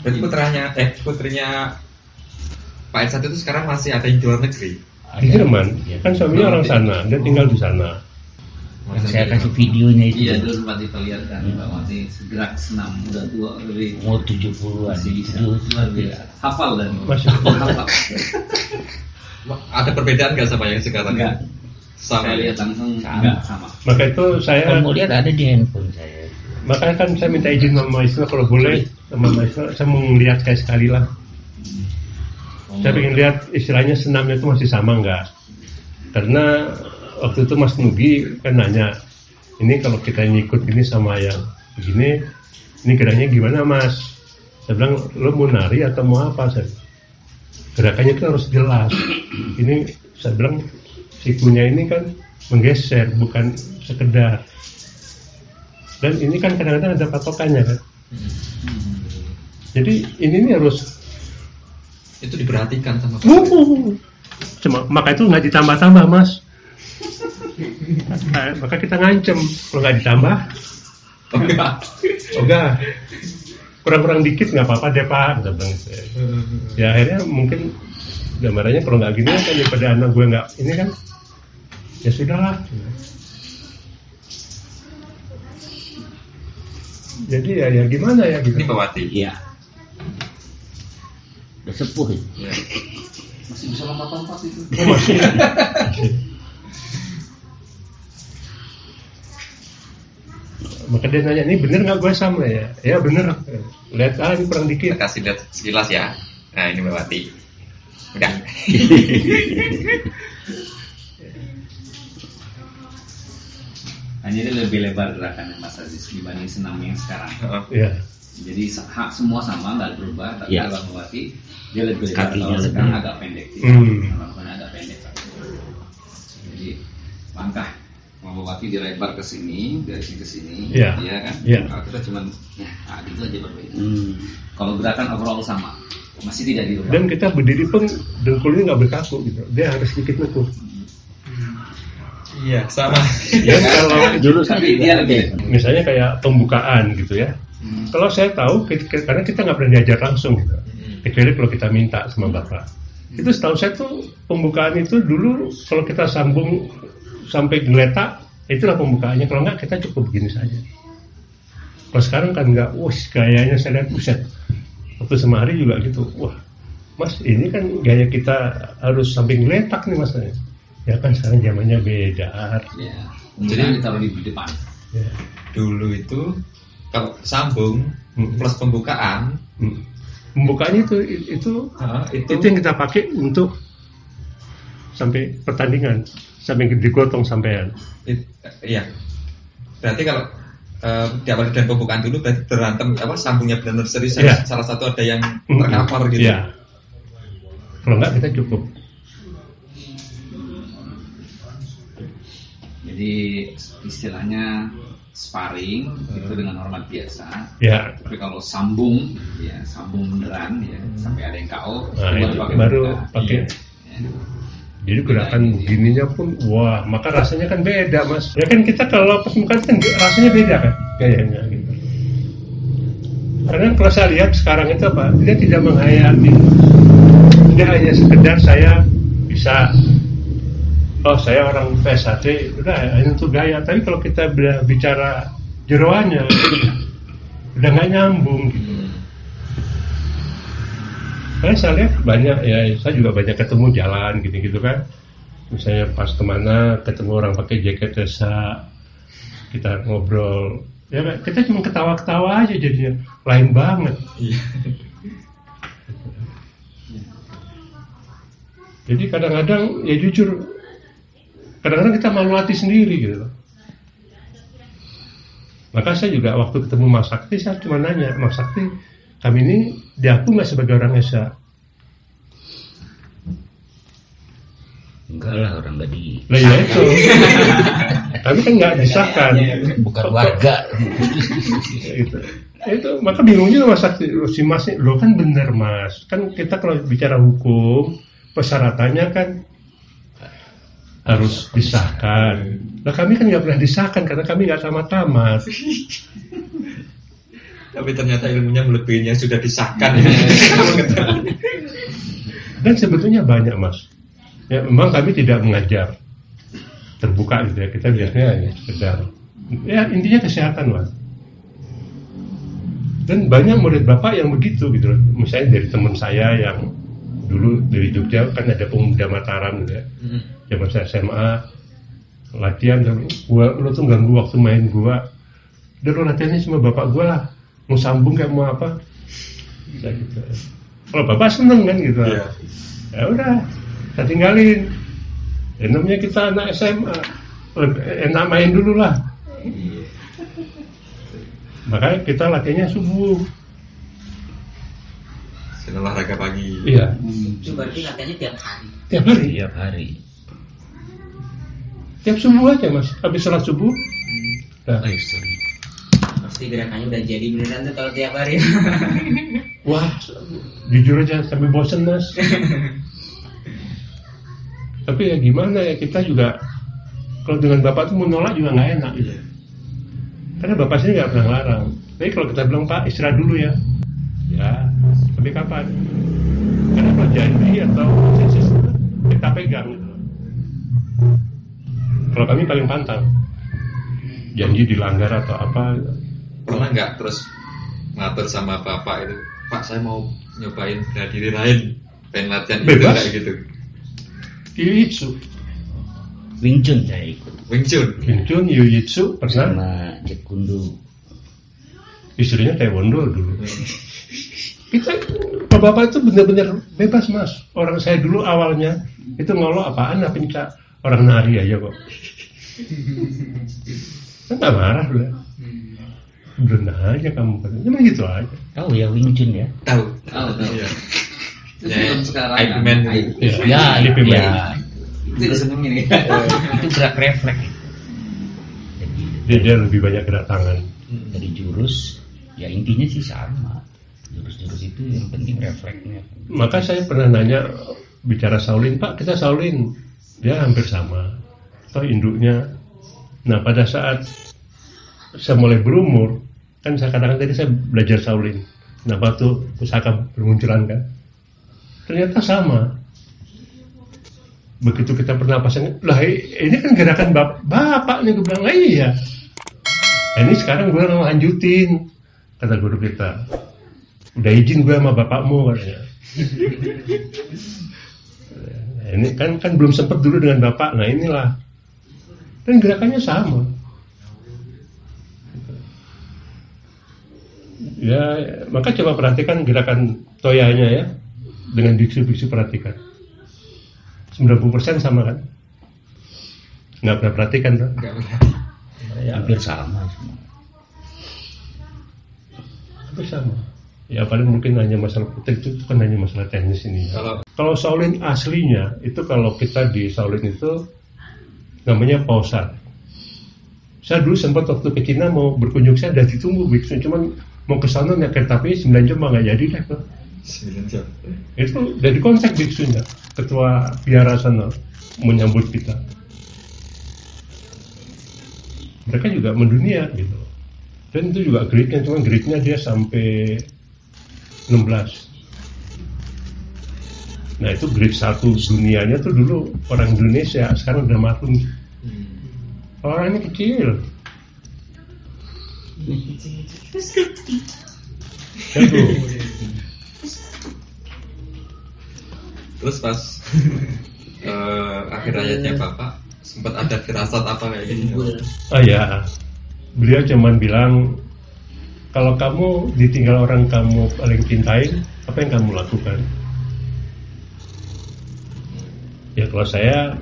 Dan putrinya Pak Irsad itu sekarang masih ada yang di luar negeri. Di Jerman, kan suaminya orang sana, dia tinggal di sana. Saya kasih videonya itu. Iya, dulu sempat diperlihatkan Pak masih gerak senam, udah tua lebih. Umur 70-an Bisa luar biasa. Hafal dan Masih. hafal. Ada perbedaan nggak sama yang sekarang? Enggak. Sama Saya ya? lihat langsung enggak sama. Maka itu saya, Kalau mau lihat ada di handphone saya. makanya kan saya minta izin sama Maestro kalau boleh, sama Maestro saya mau ngeliat kayak sekali lah. Saya pengen lihat istilahnya senamnya itu masih sama nggak? Karena waktu itu Mas Nugi kan nanya, ini kalau kita ngikut ini sama yang begini, ini geraknya gimana Mas? Saya bilang, lo mau nari atau mau apa? Gerakannya itu harus jelas. Ini saya bilang sikunya ini kan menggeser, bukan sekedar. Dan ini kan kadang-kadang ada patokannya kan. Jadi ini harus Itu diperhatikan sama cuma maka itu nggak ditambah-tambah Mas. Maka kita ngancem kalau nggak ditambah. Enggak. Kurang-kurang dikit nggak apa-apa deh Pak. Ya akhirnya mungkin gambarannya kalau nggak gini kan daripada anak gue nggak ini kan ya sudahlah. Jadi ya gimana ya gitu. Ini Mbak Wati. Iya. Udah sepuh itu. Ya. Masih bisa lompat-lompat itu. Oh, masih. Maka dia nanya, ini bener nggak gue sama ya? Ya bener. Lihat ini kurang Kita dikit. kasih lihat sekilas ya. Nah ini Mbak Wati. Udah. Hanya dia lebih lebar gerakannya Mas Aziz dibanding senam yang sekarang. Ya. Jadi semua sama nggak berubah, tapi Ya. Bang Wati dia lebih lebar. Kakinya Kalau lebih. sekarang agak pendek. Lakukannya agak pendek. Jadi langkah Bang Wati dilebar ke sini, dari sini ke sini, Iya. ya kan? Iya. Kalau kita cuman, gitu aja berbeda. Kalau gerakan overall sama, masih tidak dirubah. Dan kita berdiri pun dengkulnya nggak berkaku gitu. Dia harus sedikit nekuk. Iya sama. Ya kalau Dulu Tapi dia lebih. misalnya kayak pembukaan gitu ya. Kalau saya tahu karena kita nggak pernah diajar langsung gitu. Kecuali kalau kita minta sama bapak. Itu setahu saya tuh pembukaan itu dulu kalau kita sambung sampai geletak itulah pembukaannya. Kalau nggak kita cukup begini saja. Kalau sekarang kan nggak, gayanya saya lihat buset. Waktu semari juga gitu. Wah, Mas ini kan gaya kita harus sampai geletak nih Mas. Ya kan sekarang zamannya beda. Ya. Jadi ditaruh di depan. Ya. Dulu itu kalau sambung plus pembukaan Pembukaannya itu yang kita pakai untuk sampai pertandingan, sampai digotong sampean. Iya. Berarti kalau diawali dengan pembukaan dulu berarti berantem sambungnya benar-benar serius. Iya. Salah satu ada yang tercover gitu. Iya. Kalau enggak kita cukup. Jadi istilahnya sparring itu dengan hormat biasa. Ya. Tapi kalau sambung, ya sambung beneran ya sampai ada yang KO, Nah, baru pakai. Ya. Jadi gerakan begininya pun, wah, maka rasanya kan beda Mas. Ya kan kita kalau pas muka kan rasanya beda kan, gayanya gitu. Karena kalau saya lihat sekarang itu apa, dia tidak menghayati. Dia hanya sekedar saya bisa, oh saya orang PSHT, udah hanya untuk gaya. Tapi kalau kita bicara jeroannya, udah nggak nyambung gitu. Karena saya lihat banyak, ya saya juga banyak ketemu jalan gitu-gitu kan. Misalnya pas kemana ketemu orang pakai jaket desa, kita ngobrol, ya kita cuma ketawa-ketawa aja jadinya, lain banget. Jadi kadang-kadang ya jujur, kadang-kadang kita malu hati sendiri gitu loh. Maka saya juga waktu ketemu Mas Sakti, saya cuma nanya, Mas Sakti, kami ini diaku nggak sebagai orang Esa? Enggak lah, orang nggak di. Lah ya itu. Kami kan nggak disahkan. Bukan warga. Itu maka bingungnya Mas Sakti, si Mas, lo kan bener Mas. Kan kita kalau bicara hukum, persyaratannya kan harus disahkan. Nah kami kan nggak pernah disahkan karena kami nggak tamat-tamat. Tapi ternyata ilmunya melebihinya sudah disahkan ya. Dan sebetulnya banyak mas. Ya memang kami tidak mengajar terbuka gitu ya. Kita biasanya hanya sekedar ya intinya kesehatan mas. Dan banyak murid bapak yang begitu gitu loh. Misalnya dari teman saya yang dulu dari Jogja kan ada pemuda Mataram gitu ya. Zaman saya SMA latihan, lo tuh ganggu waktu main gua. Udah lo latihannya sama bapak gua lah. Mau sambung kayak mau apa? Bisa gitu. Kalau bapak seneng kan gitu. Iya. Ya udah, saya tinggalin. Ya, namanya kita anak SMA, enak main dulu lah. Makanya kita latihannya subuh. Olahraga pagi. Iya. Itu berarti latihannya tiap hari. Tiap hari. Tiap hari. Tiap subuh aja mas. Habis sholat subuh. Nah. Sorry. Pasti gerakannya udah jadi beneran tuh kalau tiap hari. Wah, jujur aja sampai bosen mas. Tapi ya gimana ya, kita juga kalau dengan bapak tuh menolak juga nggak enak gitu. Karena bapak sini nggak pernah larang. Tapi kalau kita bilang pak istirahat dulu ya, ya sampai kapan? Karena kalau janji atau konsensus kita pegang gitu. Kalau kami paling pantang, janji dilanggar atau apa. Pernah nggak terus ngatur sama bapak itu, Pak saya mau nyobain bela diri lain, pengen latihan itu Bebas. kayak gitu. Jiu-Jitsu, Wing Chun saya ikut. Wing Chun. Wing Chun, Jiu-Jitsu pernah. Sama Jeet Kune Do. Istrinya Taekwondo dulu. Kita, bapak itu benar-benar bebas mas. Orang saya dulu awalnya itu ngolok apaan, pencak orang nari aja kok. Kan nggak marah loh. Berenang aja kamu, cuma gitu aja. Tahu ya Wing Chun ya? Tahu. Tahu. Iya. Itu Ya, film sekarang Ip kan? Man Ip. itu. Ya, Ya, LPM. Itu disenengin nih. Itu gerak refleks. Jadi Dia lebih banyak gerak tangan. dari jurus, ya intinya sih sama. Jurus-jurus itu yang penting refleksnya. Maka saya pernah nanya bicara Shaolin, Pak kita Shaolin, dia hampir sama. Atau induknya. Nah pada saat saya mulai berumur, kan saya katakan tadi saya belajar Shaolin. Nah waktu pusaka bermunculan kan, ternyata sama. Begitu kita pernapasan, lah ini kan gerakan bapak nih, gue bilang, iya. Nah, ini sekarang gue mau lanjutin, kata guru kita. Udah izin gue sama bapakmu katanya. Nah, ini kan belum sempat dulu dengan bapak. Nah inilah, dan gerakannya sama. Ya, maka coba perhatikan gerakan toyanya ya, dengan biksu-biksu perhatikan. 90% sama kan? Nggak pernah perhatikan kan? Nggak pernah. Ya, Hampir sama semua. hampir sama. Ya paling mungkin hanya masalah itu kan hanya masalah teknis ini. Kalau Shaolin aslinya itu kalau kita di Shaolin itu namanya pausat. Saya dulu sempat waktu ke Cina mau berkunjung, saya udah ditunggu biksu, cuman mau ke sana naik kereta api 9 jam nggak jadi deh tuh. 9 jam. Itu dari kontak biksunya, ketua biara sana menyambut kita. Mereka juga mendunia gitu. Dan itu juga grade-nya, cuma grade-nya dia sampai 16. Nah itu grade 1 dunianya tuh dulu orang Indonesia, sekarang udah maklum. Orangnya kecil. Jago. Terus pas akhir hayatnya bapak sempat ada firasat apa kayak gitu? Oh ya, beliau cuman bilang kalau kamu ditinggal orang kamu paling cintai, apa yang kamu lakukan? Ya kalau saya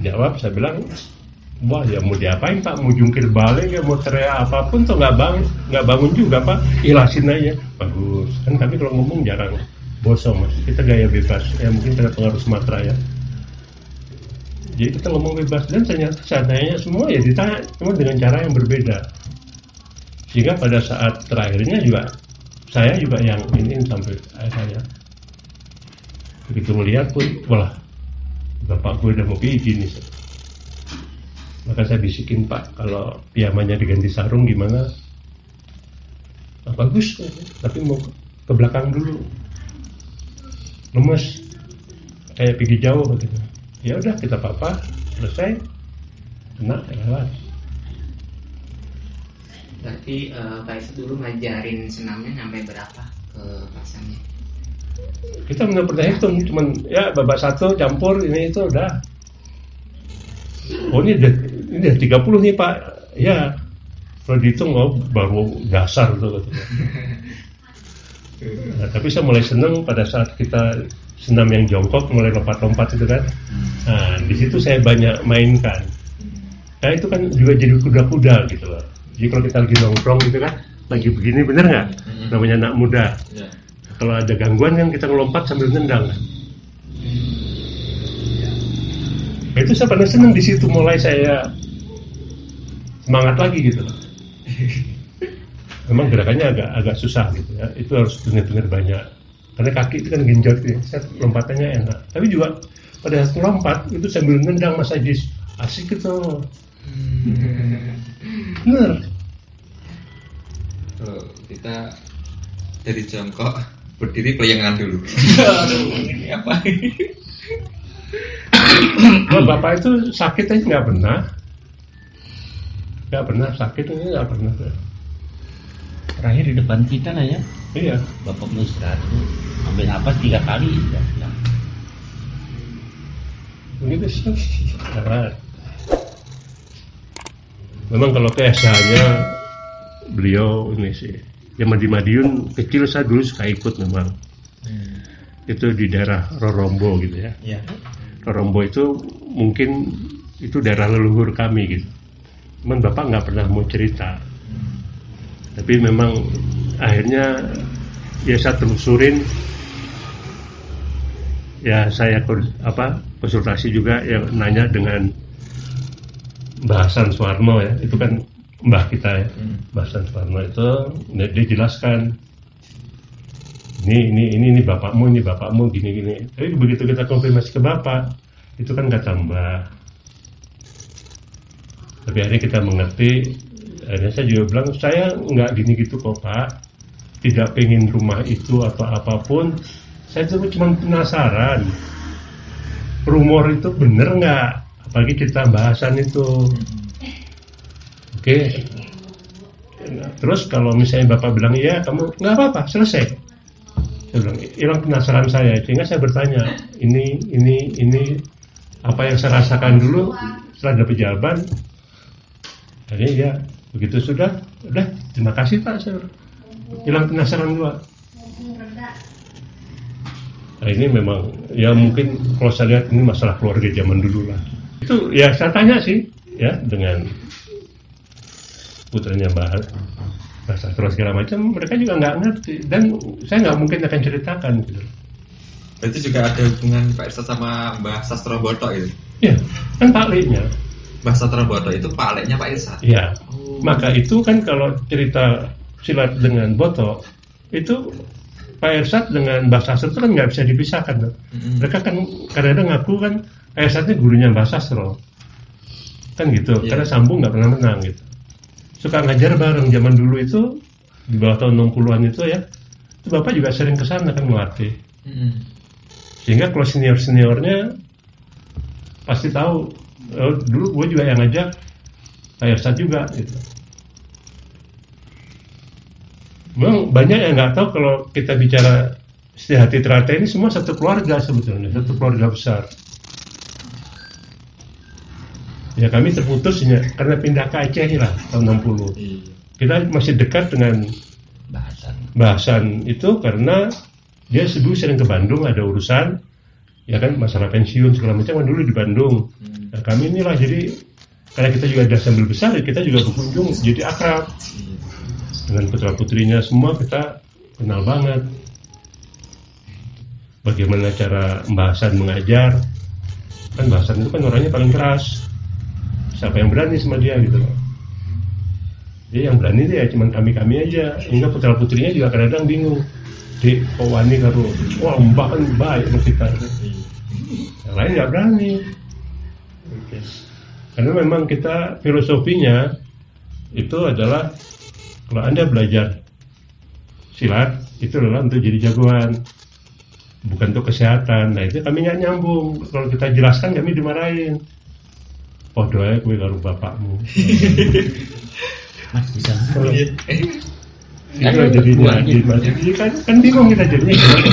jawab, saya bilang, wah ya mau diapain Pak? Mau jungkir balik ya, mau teriak apapun tuh nggak bangun juga Pak. Ilasin aja, bagus. Kan kami kalau ngomong jarang bosong mas. Kita gaya bebas. Ya mungkin karena pengaruh Sumatera ya. Jadi kita ngomong bebas dan ternyata seandainya semua ya ditanya, cuma dengan cara yang berbeda. Sehingga pada saat terakhirnya juga saya juga yang ini sampai saya begitu melihat pun, wah bapak gue udah mau gini. Maka saya bisikin Pak, kalau piyamanya diganti sarung gimana? bagus, tapi mau ke belakang dulu, lemes, kayak pergi jauh gitu. Ya udah kita papa, selesai, kena lewat. Berarti Pak Irsat dulu ngajarin senamnya sampai berapa ke pasangnya? Kita nggak pernah hitung, cuman ya babak 1 campur ini itu udah. Oh ini udah 30 nih Pak, ya kalau dihitung baru dasar tuh. Nah, tapi saya mulai seneng pada saat kita senam yang jongkok, mulai lompat-lompat itu kan. Nah di situ saya banyak mainkan. Nah itu kan juga jadi kuda-kuda gitu loh. Jadi kalau kita lagi nongkrong gitu kan, lagi begini bener nggak? Namanya anak muda. Kalau ada gangguan kan kita ngelompat sambil nendang kan. Nah, itu saya pernah seneng di situ, mulai saya semangat lagi gitu loh. Memang gerakannya agak susah gitu ya. Itu harus benar-benar banyak. Karena kaki itu kan genjot ya. Lompatannya enak. Tapi juga pada saat lompat itu sambil nendang Mas Ajis, asik itu. Bener. Kita dari jongkok berdiri pelayangan dulu. Aduh, ini apa? Kalau bapak itu sakit aja nggak pernah sakit ini nggak pernah. Terakhir di depan kita lah ya. Iya. Bapak mau istirahat tuh ambil napas 3 kali ya. Begitu sih. Memang kalau kebiasaannya beliau ini sih. Zaman di Madiun kecil saya dulu suka ikut memang. Itu di daerah Rorombo gitu ya. Iya. Rorombo itu mungkin itu daerah leluhur kami gitu. Cuman bapak nggak pernah mau cerita. Tapi memang akhirnya ya saya telusurin. Ya saya konsultasi juga yang nanya dengan Mbah Hasan Suwarno ya. Itu kan mbah kita ya. Mbah Hasan Suwarno itu dia jelaskan. Ini bapakmu gini. Tapi begitu kita konfirmasi ke bapak, itu kan kata mbah. Tapi akhirnya kita mengerti. Akhirnya saya juga bilang, saya nggak gini gitu kok Pak. Tidak pengen rumah itu atau apapun. Saya cuma penasaran. Rumor itu bener nggak? Apalagi kita bahasan itu. Oke. Terus kalau misalnya bapak bilang iya, kamu nggak apa-apa, selesai. Saya bilang, hilang penasaran saya, sehingga saya bertanya, ini apa yang saya rasakan dulu setelah dapat jawaban. Jadi ya begitu sudah terima kasih Pak, saya hilang penasaran dulu. Nah ini memang ya mungkin kalau saya lihat ini masalah keluarga zaman dulu lah. Itu ya saya tanya sih ya dengan putranya Mbah Sastro segala macam, mereka juga nggak ngerti dan saya nggak mungkin akan ceritakan gitu. Berarti juga ada hubungan Pak Irsat sama Mbah Sastro Boto itu? Iya, kan Pak Leknya. Mbah Sastro Boto itu Pak Leknya Pak Irsat? Iya, maka itu kan kalau cerita silat dengan Boto itu Pak Irsat dengan Mbah Sastro itu kan nggak bisa dipisahkan. Mereka kan kadang-kadang ngaku kan Pak Irsatnya gurunya Mbah Sastro kan gitu, karena sambung nggak pernah menang gitu. Suka ngajar bareng zaman dulu itu di bawah tahun 60-an itu ya. Itu bapak juga sering kesana kan melatih. Sehingga kalau seniornya pasti tahu. Dulu gue juga yang ngajak Pak Irsat juga gitu. Memang banyak yang nggak tahu kalau kita bicara Setia-Hati Teratai ini semua satu keluarga sebetulnya, satu keluarga besar. Ya kami terputus karena pindah ke Aceh lah tahun 60. Kita masih dekat dengan bahasan itu karena dia dulu sering ke Bandung ada urusan, ya kan masalah pensiun segala macam kan dulu di Bandung. Nah, kami inilah jadi karena kita juga ada sambil besar, kita juga berkunjung jadi akrab dengan putra putrinya semua kita kenal banget. Bagaimana cara bahasan mengajar, kan bahasan itu kan orangnya paling keras. Siapa yang berani sama dia gitu loh. Jadi yang berani dia cuma kami aja. Hingga putra putrinya juga kadang-kadang bingung. Dek, kok wani karo, wah mbak kan baik sama kita. Yang lain nggak berani. Karena memang kita filosofinya itu adalah kalau Anda belajar silat itu adalah untuk jadi jagoan, bukan untuk kesehatan. Nah itu kami nggak nyambung. Kalau kita jelaskan kami dimarahin. Podo aja kowe karo bapakmu. Mas bisa. Itu jadinya kan bingung kita jadinya gimana.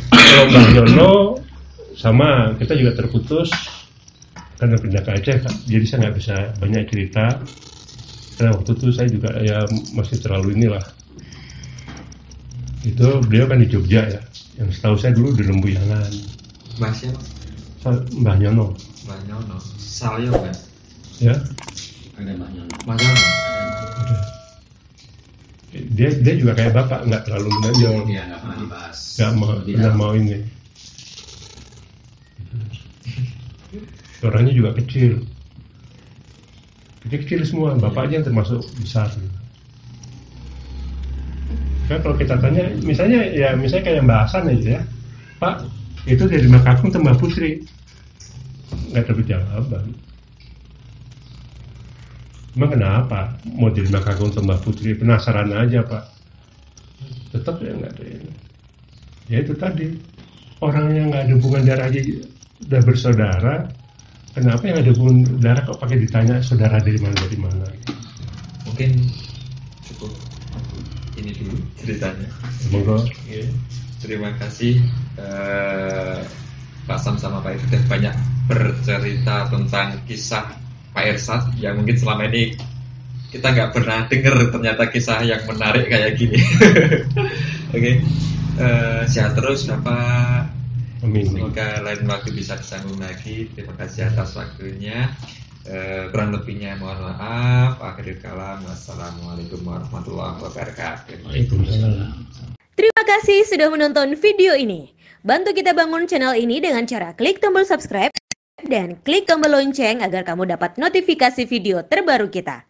Kalau Mbak Jono sama kita juga terputus karena pindah ke Aceh, jadi saya nggak bisa banyak cerita karena waktu itu saya juga ya masih terlalu inilah. Itu beliau kan di Jogja ya, yang setahu saya dulu di Lembuyangan. Mbak siapa? Mbah Nyono. Mbak Nyono. Saya kan. Ya. Ada Mbak Nyono. Mbak Nyono. Dia juga kayak bapak, nggak terlalu menonjol. Iya, nggak pernah dibahas. Nggak mau ini. Orangnya juga kecil semua, bapaknya yang termasuk besar. Kan kalau kita tanya, misalnya kayak Mbak Hasan aja ya, Pak, itu dari Makakung ke Mbak Putri, nggak dapat jawaban. Emang kenapa mau dari Makakung ke Mbak Putri? Penasaran aja Pak. Tetap ya nggak ada ini. Ya itu tadi, orang yang nggak ada hubungan darah aja udah bersaudara. Kenapa yang ada hubungan darah kok pakai ditanya saudara dari mana? Mungkin cukup ini dulu ceritanya. Monggo. Terima kasih Pak Sam sama Pak Irsyad banyak bercerita tentang kisah Pak Irsyad yang mungkin selama ini kita nggak pernah dengar ternyata kisah yang menarik kayak gini. Oke. Sehat terus Bapak. Amin. Semoga lain waktu bisa disambung lagi. Terima kasih atas waktunya. Kurang lebihnya mohon maaf. Akhirul kalam. Wassalamualaikum warahmatullahi wabarakatuh. Waalaikumsalam. Terima kasih sudah menonton video ini. Bantu kita bangun channel ini dengan cara klik tombol subscribe dan klik tombol lonceng agar kamu dapat notifikasi video terbaru kita.